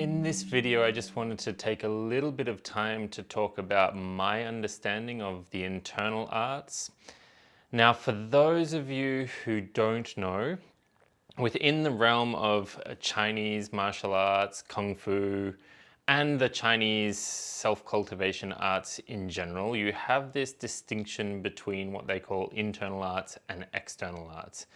In this video, I just wanted to take a little bit of time to talk about my understanding of the internal arts. Now, for those of you who don't know, within the realm of Chinese martial arts, Kung Fu, and the Chinese self-cultivation arts in general, you have this distinction between what they call internal arts and external arts.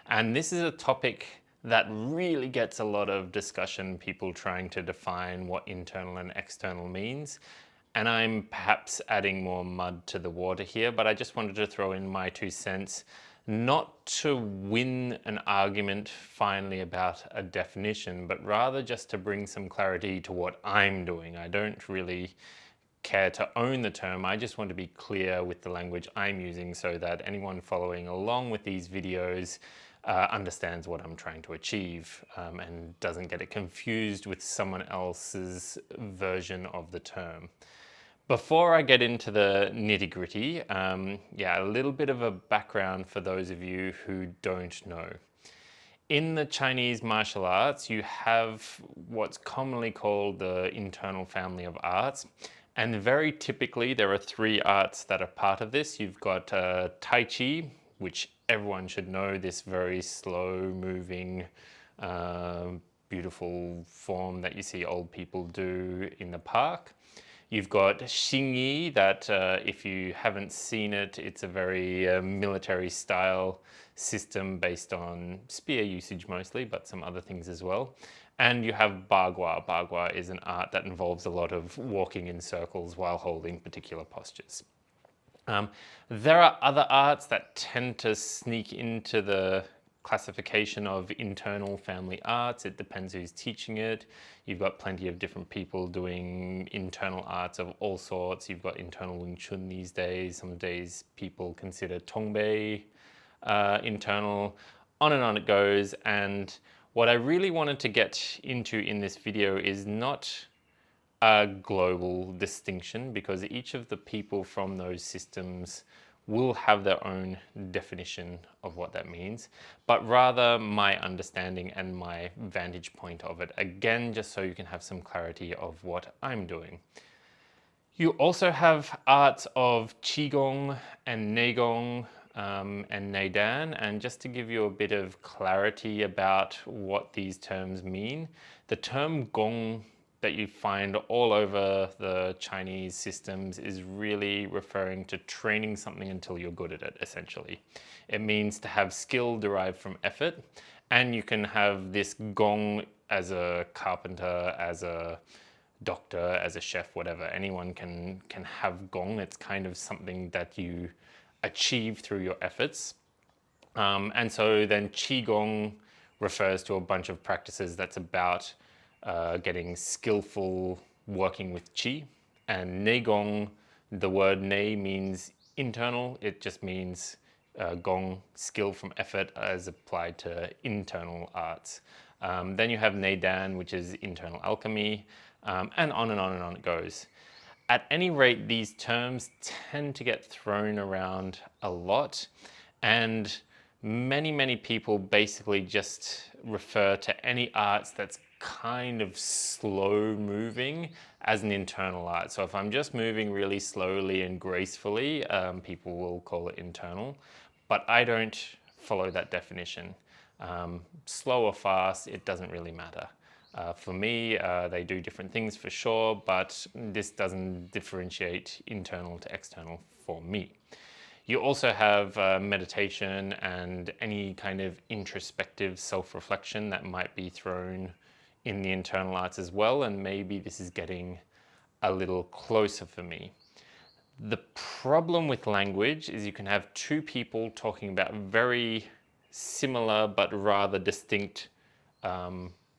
And this is a topic that really gets a lot of discussion, people trying to define what internal and external means. And I'm perhaps adding more mud to the water here, but I just wanted to throw in my 2 cents, not to win an argument finally about a definition, but rather just to bring some clarity to what I'm doing. I don't really care to own the term. I just want to be clear with the language I'm using so that anyone following along with these videos understands what I'm trying to achieve and doesn't get it confused with someone else's version of the term. Before I get into the nitty-gritty, a little bit of a background for those of you who don't know. In the Chinese martial arts, you have what's commonly called the internal family of arts. And very typically, there are 3 arts that are part of this. You've got Tai Chi, which everyone should know, this very slow-moving, beautiful form that you see old people do in the park. You've got Xingyi, that if you haven't seen it, it's a very military style system based on spear usage mostly, but some other things as well. And you have Bagua. Bagua is an art that involves a lot of walking in circles while holding particular postures. There are other arts that tend to sneak into the classification of internal family arts. It depends who's teaching it. You've got plenty of different people doing internal arts of all sorts. You've got internal Wing Chun these days. Some days people consider Tongbei internal. On it goes. And what I really wanted to get into in this video is not a global distinction, because each of the people from those systems will have their own definition of what that means, but rather my understanding and my vantage point of it. Again, just so you can have some clarity of what I'm doing. You also have arts of Qigong and Neigong and Neidan, and just to give you a bit of clarity about what these terms mean, the term Gong that you find all over the Chinese systems is really referring to training something until you're good at it, essentially. It means to have skill derived from effort, and you can have this Gong as a carpenter, as a doctor, as a chef, whatever. Anyone can have Gong. It's kind of something that you achieve through your efforts. And so then Qigong refers to a bunch of practices that's about getting skillful working with qi. And neigong, the word nei means internal. It just means gong, skill from effort as applied to internal arts. Then you have neidan, which is internal alchemy, and on it goes. At any rate, these terms tend to get thrown around a lot, and many people basically just refer to any arts that's kind of slow moving as an internal art. So if I'm just moving really slowly and gracefully, people will call it internal, but I don't follow that definition. Slow or fast, it doesn't really matter. For me, they do different things for sure, but this doesn't differentiate internal to external for me. You also have meditation and any kind of introspective self-reflection that might be thrown in the internal arts as well, and maybe this is getting a little closer for me. The problem with language is you can have 2 people talking about very similar but rather distinct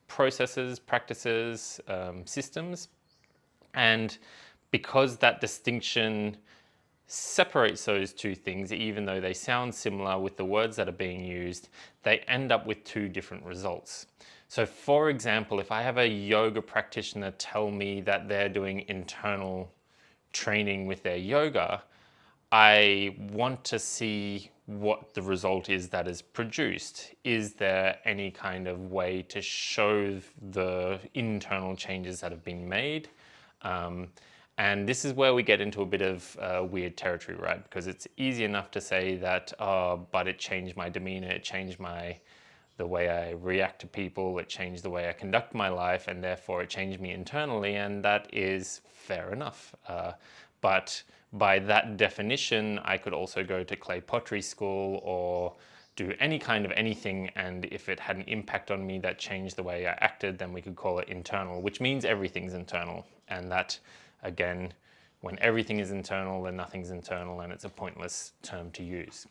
processes, practices, systems, and because that distinction separates those 2 things, even though they sound similar with the words that are being used, they end up with 2 different results. So for example, if I have a yoga practitioner tell me that they're doing internal training with their yoga, I want to see what the result is that is produced. Is there any kind of way to show the internal changes that have been made? And this is where we get into a bit of weird territory, right? Because it's easy enough to say that, oh, but it changed my demeanor, it changed the way I react to people, it changed the way I conduct my life, and therefore it changed me internally, and that is fair enough. But by that definition, I could also go to clay pottery school or do any kind of anything, and if it had an impact on me that changed the way I acted, then we could call it internal, which means everything's internal. And that, again, when everything is internal, then nothing's internal, and it's a pointless term to use.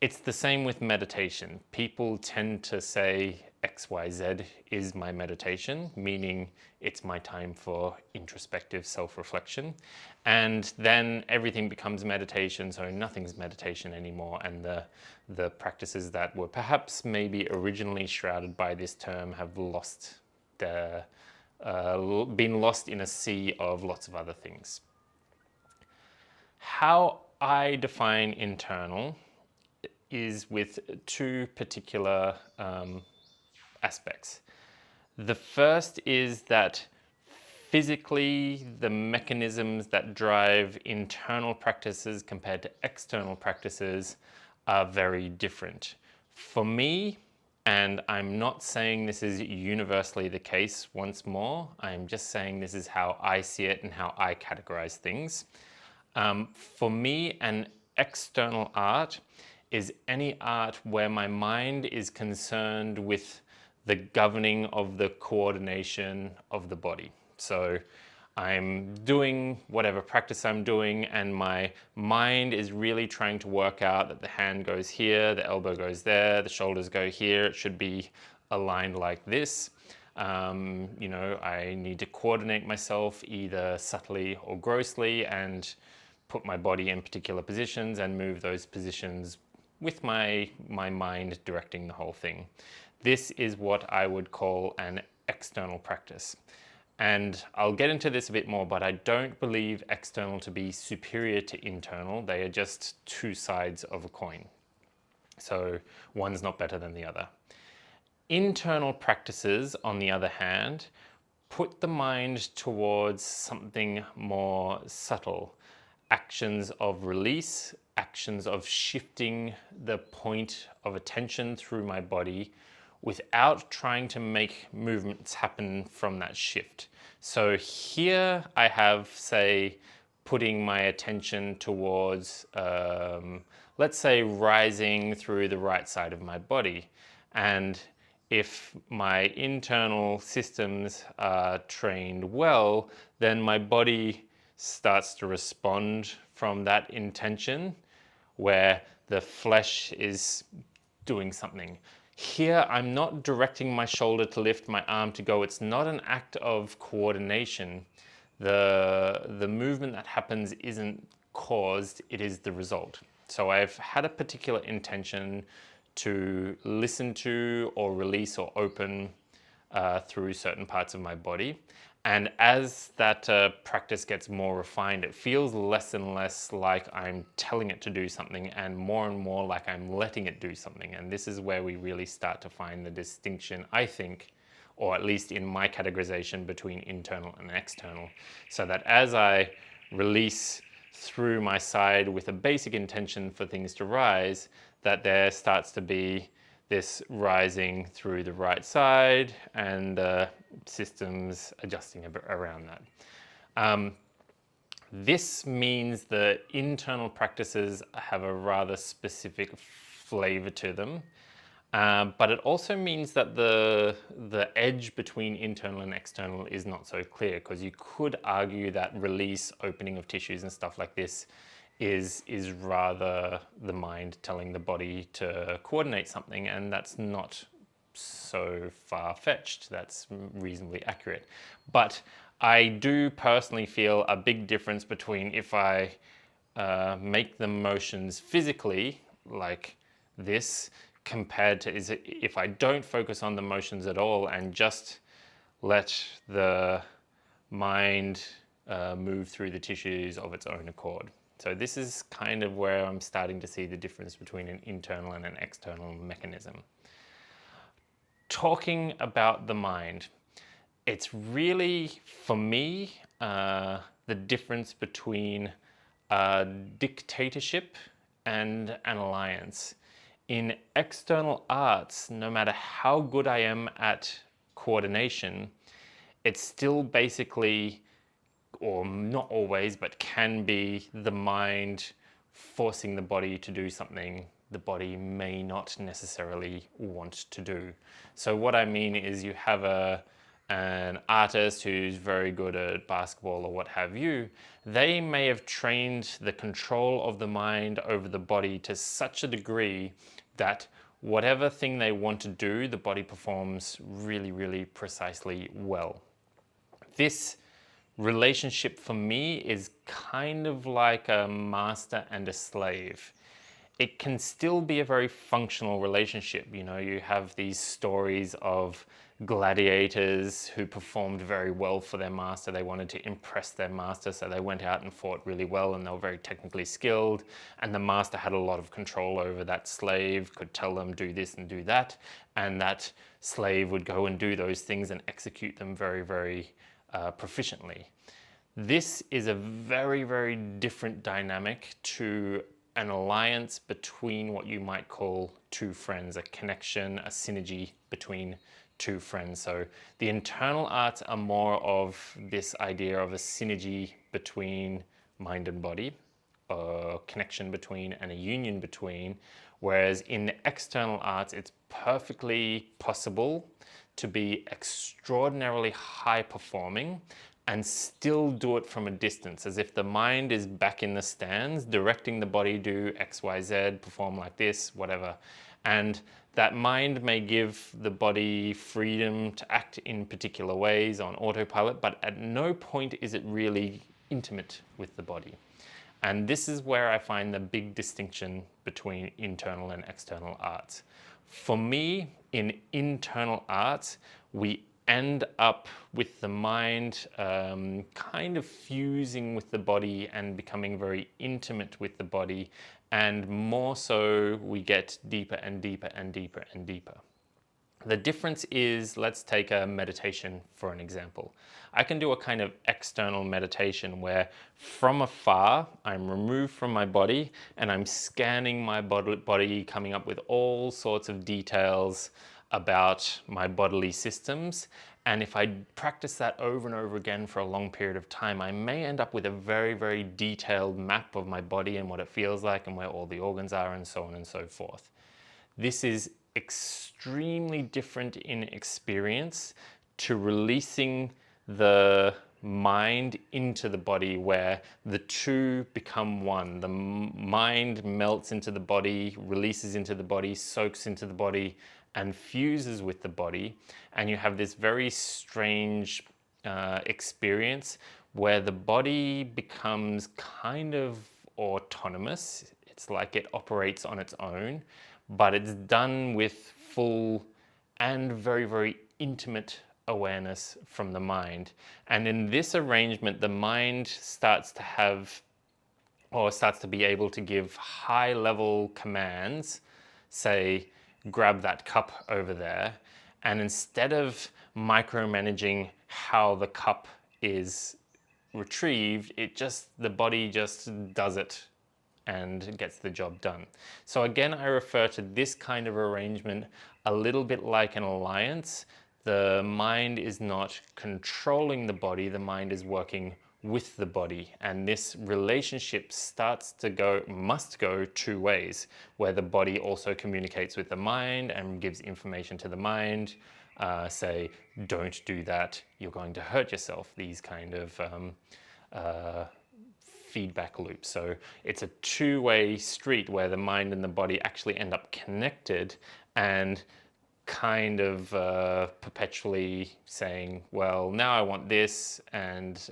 It's the same with meditation. People tend to say XYZ is my meditation, meaning it's my time for introspective self-reflection. And then everything becomes meditation, so nothing's meditation anymore. And the practices that were perhaps maybe originally shrouded by this term have lost been lost in a sea of lots of other things. How I define internal is with two particular aspects. The first is that physically the mechanisms that drive internal practices compared to external practices are very different. For me, and I'm not saying this is universally the case once more, I'm just saying this is how I see it and how I categorize things. For me, an external art is any art where my mind is concerned with the governing of the coordination of the body. So I'm doing whatever practice I'm doing, and my mind is really trying to work out that the hand goes here, the elbow goes there, the shoulders go here, it should be aligned like this. I need to coordinate myself either subtly or grossly and put my body in particular positions and move those positions with my mind directing the whole thing. This is what I would call an external practice. And I'll get into this a bit more, but I don't believe external to be superior to internal. They are just two sides of a coin. So one's not better than the other. Internal practices, on the other hand, put the mind towards something more subtle. Actions of release, actions of shifting the point of attention through my body without trying to make movements happen from that shift. So here I have, say, putting my attention towards, let's say, rising through the right side of my body. And if my internal systems are trained well, then my body starts to respond from that intention where the flesh is doing something. Here, I'm not directing my shoulder to lift, my arm to go. It's not an act of coordination. The movement that happens isn't caused, it is the result. So I've had a particular intention to listen to or release or open through certain parts of my body. And as that practice gets more refined, it feels less and less like I'm telling it to do something and more like I'm letting it do something. And this is where we really start to find the distinction, I think, or at least in my categorization, between internal and external. So that as I release through my side with a basic intention for things to rise, that there starts to be this rising through the right side and systems adjusting around that. This means the internal practices have a rather specific flavor to them, but it also means that the edge between internal and external is not so clear, because you could argue that release, opening of tissues and stuff like this is rather the mind telling the body to coordinate something, and that's not so far-fetched. That's reasonably accurate. But I do personally feel a big difference between if I make the motions physically, like this, compared to if I don't focus on the motions at all and just let the mind move through the tissues of its own accord. So this is kind of where I'm starting to see the difference between an internal and an external mechanism. Talking about the mind, it's really, for me, the difference between a dictatorship and an alliance. In external arts, no matter how good I am at coordination, it's still basically, or not always, but can be the mind forcing the body to do something the body may not necessarily want to do. So what I mean is you have an artist who's very good at basketball or what have you, they may have trained the control of the mind over the body to such a degree that whatever thing they want to do, the body performs really, really precisely well. This relationship for me is kind of like a master and a slave. It can still be a very functional relationship. You know, you have these stories of gladiators who performed very well for their master. They wanted to impress their master, so they went out and fought really well, and they were very technically skilled. And the master had a lot of control over that slave, could tell them do this and do that. And that slave would go and do those things and execute them very, very proficiently. This is a very, very different dynamic to an alliance between what you might call two friends, a connection, a synergy between two friends. So the internal arts are more of this idea of a synergy between mind and body, a connection between and a union between, whereas in the external arts, it's perfectly possible to be extraordinarily high performing and still do it from a distance, as if the mind is back in the stands, directing the body, do X, Y, Z, perform like this, whatever. And that mind may give the body freedom to act in particular ways on autopilot, but at no point is it really intimate with the body. And this is where I find the big distinction between internal and external arts. For me, in internal arts, we end up with the mind kind of fusing with the body and becoming very intimate with the body, and more so we get deeper and deeper and deeper and deeper. The difference is, let's take a meditation for an example. I can do a kind of external meditation where from afar, I'm removed from my body and I'm scanning my body, coming up with all sorts of details about my bodily systems. And if I practice that over and over again for a long period of time, I may end up with a very, very detailed map of my body and what it feels like and where all the organs are and so on and so forth. This is extremely different in experience to releasing the mind into the body, where the two become one. The mind melts into the body, releases into the body, soaks into the body, and fuses with the body. And you have this very strange experience where the body becomes kind of autonomous. It's like it operates on its own, but it's done with full and very, very intimate awareness from the mind. And in this arrangement, the mind starts to have, or starts to be able to give high level commands, say, grab that cup over there. And instead of micromanaging how the cup is retrieved, the body just does it and gets the job done. So again, I refer to this kind of arrangement a little bit like an alliance. The mind is not controlling the body, the mind is working with the body. And this relationship must go two ways, where the body also communicates with the mind and gives information to the mind. Say, don't do that, you're going to hurt yourself. These kind of feedback loop. So it's a two-way street where the mind and the body actually end up connected and kind of perpetually saying, well, now I want this, and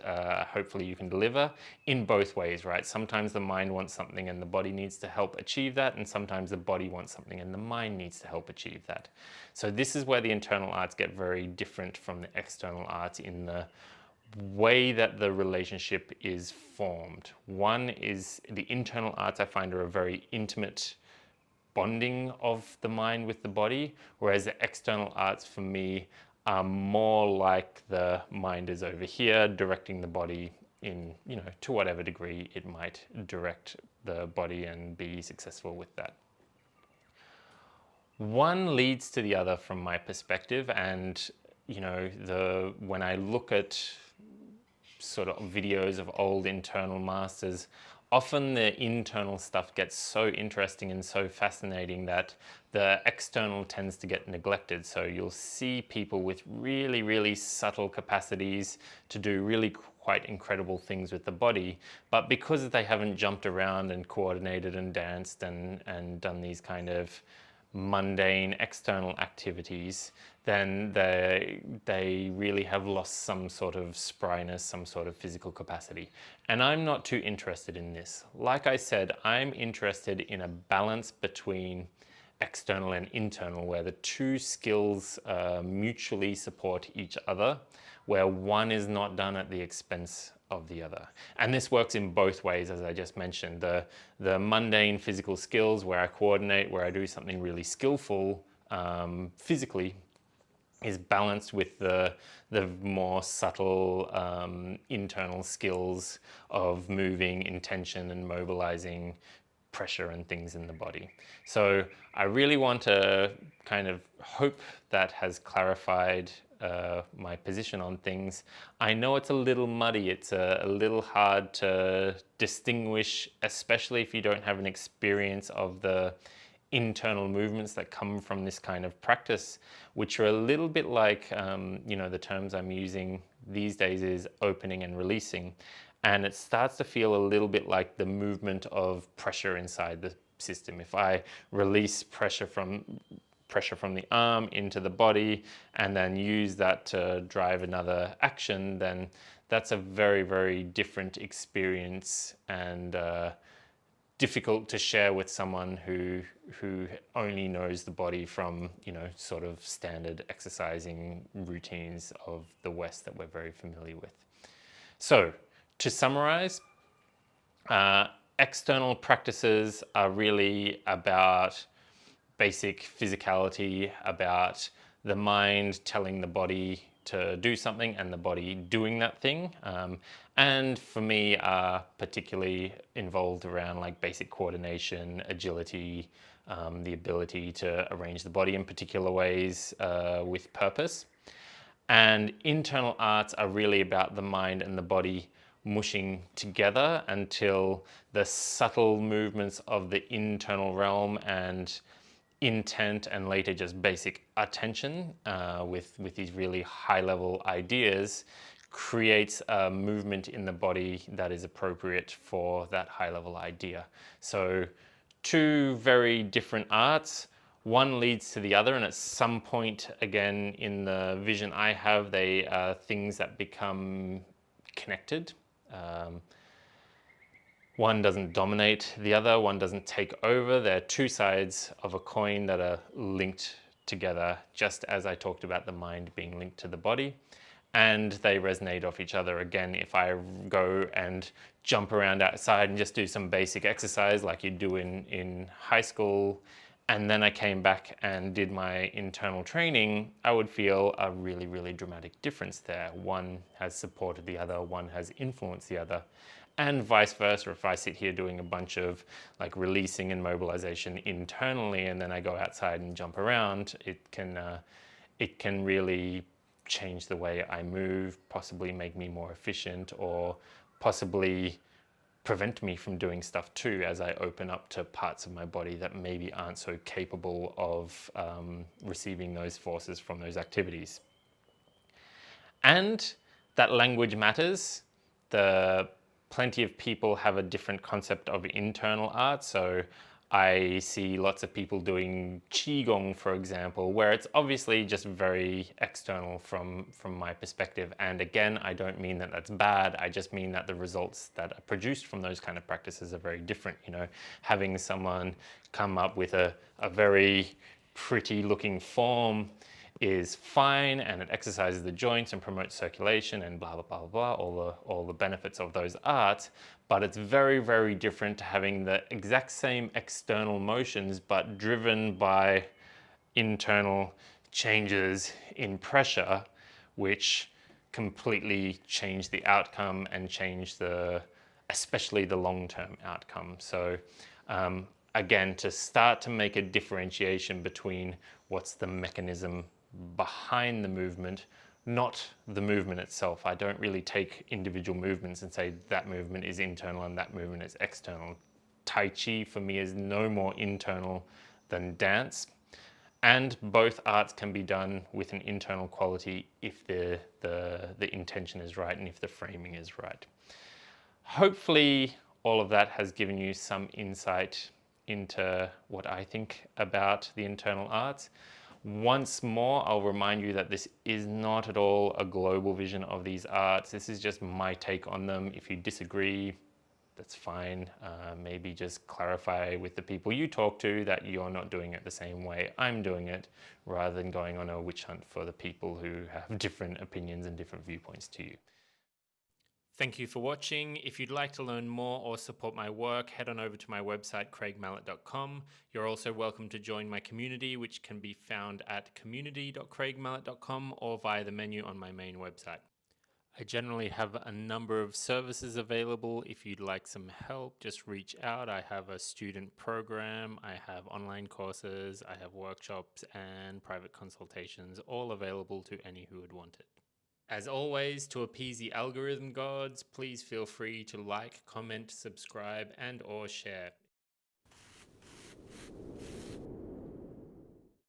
hopefully you can deliver in both ways, right? Sometimes the mind wants something and the body needs to help achieve that, and sometimes the body wants something and the mind needs to help achieve that. So this is where the internal arts get very different from the external arts, in the way that the relationship is formed. One is the internal arts I find are a very intimate bonding of the mind with the body, whereas the external arts for me are more like the mind is over here directing the body in, to whatever degree it might direct the body and be successful with that. One leads to the other from my perspective, and when I look at sort of videos of old internal masters, often the internal stuff gets so interesting and so fascinating that the external tends to get neglected. So you'll see people with really, really subtle capacities to do really quite incredible things with the body, but because they haven't jumped around and coordinated and danced and done these kind of mundane external activities, then they really have lost some sort of spryness, some sort of physical capacity. And I'm not too interested in this. Like I said, I'm interested in a balance between external and internal, where the two skills mutually support each other, where one is not done at the expense of the other. And this works in both ways, as I just mentioned. The mundane physical skills, where I coordinate, where I do something really skillful physically, is balanced with the more subtle internal skills of moving, intention, and mobilizing pressure and things in the body. So I really want to kind of hope that has clarified my position on things. I know it's a little muddy, it's a little hard to distinguish, especially if you don't have an experience of the internal movements that come from this kind of practice, which are a little bit like, the terms I'm using these days is opening and releasing. And it starts to feel a little bit like the movement of pressure inside the system. If I release pressure from the arm into the body and then use that to drive another action, then that's a very, very different experience and difficult to share with someone who only knows the body from sort of standard exercising routines of the West that we're very familiar with. So to summarize, external practices are really about basic physicality, about the mind telling the body to do something and the body doing that thing. And for me, are particularly involved around like basic coordination, agility, the ability to arrange the body in particular ways with purpose. And internal arts are really about the mind and the body mushing together until the subtle movements of the internal realm and intent and later just basic attention with these really high level ideas creates a movement in the body that is appropriate for that high level idea. So two very different arts, one leads to the other, and at some point, again, in the vision I have, they are things that become connected. One doesn't dominate the other, one doesn't take over. They're two sides of a coin that are linked together, just as I talked about the mind being linked to the body. And they resonate off each other. Again, if I go and jump around outside and just do some basic exercise like you do in high school, and then I came back and did my internal training, I would feel a really, really dramatic difference there. One has supported the other, one has influenced the other. And vice versa, if I sit here doing a bunch of like releasing and mobilization internally, and then I go outside and jump around, it can really change the way I move, possibly make me more efficient, or possibly prevent me from doing stuff too as I open up to parts of my body that maybe aren't so capable of receiving those forces from those activities. And that language matters. Plenty of people have a different concept of internal art. So I see lots of people doing Qigong, for example, where it's obviously just very external from my perspective. And again, I don't mean that that's bad. I just mean that the results that are produced from those kind of practices are very different. Having someone come up with a very pretty looking form is fine and it exercises the joints and promotes circulation and blah, blah, blah, blah, all the benefits of those arts. But it's very, very different to having the exact same external motions, but driven by internal changes in pressure, which completely change the outcome and change especially the long-term outcome. So again, to start to make a differentiation between what's the mechanism behind the movement, not the movement itself. I don't really take individual movements and say that movement is internal and that movement is external. Tai Chi for me is no more internal than dance. And both arts can be done with an internal quality if the intention is right and if the framing is right. Hopefully all of that has given you some insight into what I think about the internal arts. Once more, I'll remind you that this is not at all a global vision of these arts. This is just my take on them. If you disagree, that's fine. Maybe just clarify with the people you talk to that you're not doing it the same way I'm doing it, rather than going on a witch hunt for the people who have different opinions and different viewpoints to you. Thank you for watching. If you'd like to learn more or support my work, head on over to my website, craigmallet.com. You're also welcome to join my community, which can be found at community.craigmallet.com or via the menu on my main website. I generally have a number of services available. If you'd like some help, just reach out. I have a student program, I have online courses, I have workshops and private consultations, all available to any who would want it. As always, to appease the algorithm gods, please feel free to like, comment, subscribe, and/or share.